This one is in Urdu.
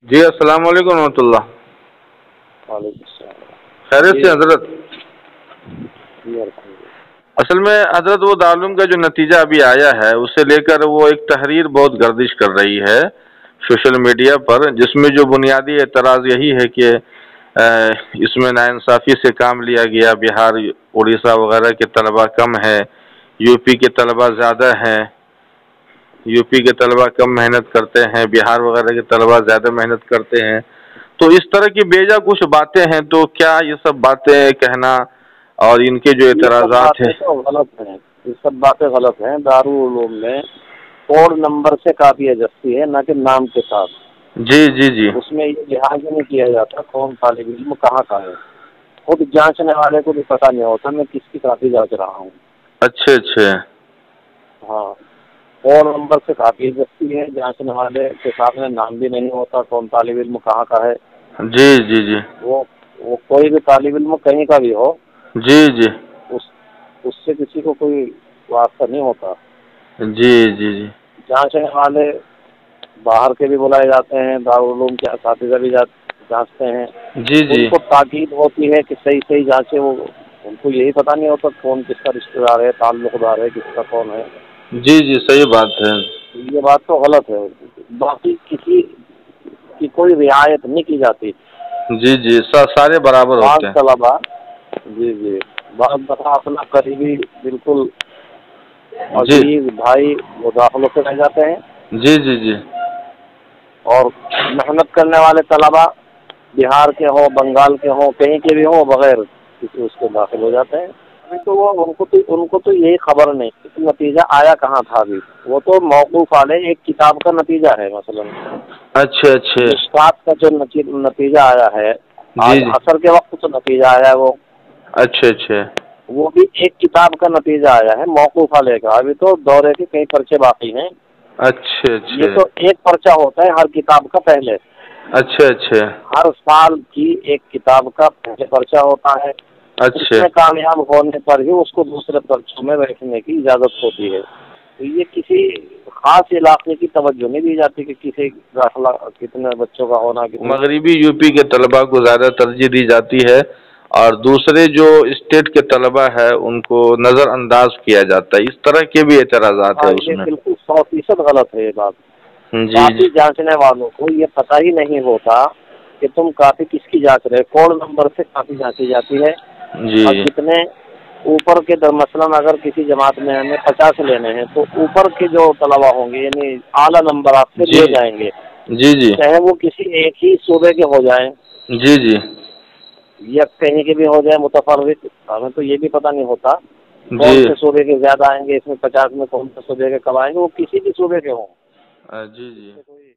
جی السلام علیکم ورحمۃ اللہ۔ وعلیکم السلام۔ خیریت جی سے حضرت؟ جی الحمد اصل میں حضرت وہ دارالعلوم کا جو نتیجہ ابھی آیا ہے اسے لے کر وہ ایک تحریر بہت گردش کر رہی ہے سوشل میڈیا پر، جس میں جو بنیادی اعتراض یہی ہے کہ اس میں ناانصافی سے کام لیا گیا، بہار اڑیسہ وغیرہ کے طلبہ کم ہیں، یو پی کے طلبہ زیادہ ہیں، یو پی کے طلبہ کم محنت کرتے ہیں، بہار وغیرہ کے طلبہ زیادہ محنت کرتے ہیں۔ تو اس طرح کی بیجا کچھ باتیں ہیں، تو کیا یہ سب باتیں کہنا اور ان کے جو یہ سب اعتراضات باتیں ہیں؟ تو غلط ہیں، یہ سب باتیں غلط ہیں۔ دارالعلوم میں کوڈ نمبر سے کاپیاں جستی ہے، نہ کہ نام کے ساتھ۔ جی جی جی اس میں یہ لحاظ نہیں کیا جاتا کون طالب علم کہاں کا ہے۔ خود جانچنے والے کو بھی پتہ نہیں ہوتا میں کس کی کاپی جانچ رہا ہوں۔ اچھا اچھا ہاں، کوڈ نمبر سے کاپی جستی ہے، جانچنے والے کے سامنے نام بھی نہیں ہوتا کون طالب علم کہاں کا ہے۔ جی جی جی وہ کوئی بھی طالب علم کہیں کا بھی ہو، جی جی اس سے کسی کو کوئی واسطہ نہیں ہوتا۔ جی جی جی جانچنے والے باہر کے بھی بلائے جاتے ہیں، دارالعلوم کے اساتذہ بھی جانچتے ہیں۔ جی ان جی کو تاکید ہوتی ہے کہ صحیح صحیح جانچے، وہ ان کو یہی پتہ نہیں ہوتا کون کس کا رشتہ دار ہے، تعلق دار ہے، کس کا کون ہے۔ جی جی صحیح بات ہے۔ یہ بات تو غلط ہے۔ باقی کسی کی کوئی رعایت نہیں کی جاتی۔ جی جی سارے برابر بعض ہوتے ہیں۔ طلبا، جی بعض دفعہ اپنا قریبی بالکل جی عزیز بھائی مداخلوں سے رہ جاتے ہیں، جی جی جی اور محنت کرنے والے طلبا بہار کے ہوں، بنگال کے ہوں، کہیں کے بھی ہوں، بغیر کسی اس کے داخل ہو جاتے ہیں۔ ابھی تو وہ ان کو تو یہی خبر نہیں کہ نتیجہ آیا کہاں تھا۔ ابھی وہ تو موقوف علیہ ایک کتاب کا نتیجہ ہے۔ مثلا اچھا اچھا مشکات کا جو نتیجہ آیا ہے جی آج جی عصر کے وقت تو نتیجہ آیا ہے، اچھا اچھا وہ بھی ایک کتاب کا نتیجہ آیا ہے موقوف علیہ کا۔ ابھی تو دورے کے کئی پرچے باقی ہیں۔ اچھا یہ اچھا تو ایک پرچہ ہوتا ہے ہر کتاب کا پہلے۔ اچھا اچھا ہر سال کی ایک کتاب کا پہلے پرچہ ہوتا ہے، اس اچھا میں کامیاب ہونے پر ہی اس کو دوسرے پرچوں میں بیٹھنے کی اجازت ہوتی ہے۔ تو یہ کسی خاص علاقے کی توجہ نہیں دی جاتی کہ کسی داخلہ کتنے بچوں کا ہونا کتنے۔ مغربی یو پی کے طلباء کو زیادہ ترجیح دی جاتی ہے اور دوسرے جو اسٹیٹ کے طلباء ہے ان کو نظر انداز کیا جاتا ہے، اس طرح کے بھی اعتراضات ہاں، ہے اس یہ میں۔ بالکل 100% غلط ہے یہ بات۔ جی جی کافی جانچنے والوں کو یہ پتہ ہی نہیں ہوتا کہ تم کافی کس کی جانچ رہے۔ کوڈ نمبر سے کافی جانچی جاتی ہے، جی اور جتنے اوپر کے مثلاً اگر کسی جماعت میں ہمیں 50 لینے ہیں تو اوپر کے جو طلبا ہوں گے یعنی اعلیٰ نمبرات سے جی لیے جائیں گے، جی جی چاہے وہ کسی ایک ہی صوبے کے ہو جائیں جی جی یا کہیں کے بھی ہو جائے متفرق۔ ہمیں تو یہ بھی پتہ نہیں ہوتا کون جی سے صوبے کے زیادہ آئیں گے، اس میں 50 میں کون سے صوبے کے کم آئیں گے، وہ کسی بھی صوبے کے ہوں۔ جی جی کوئی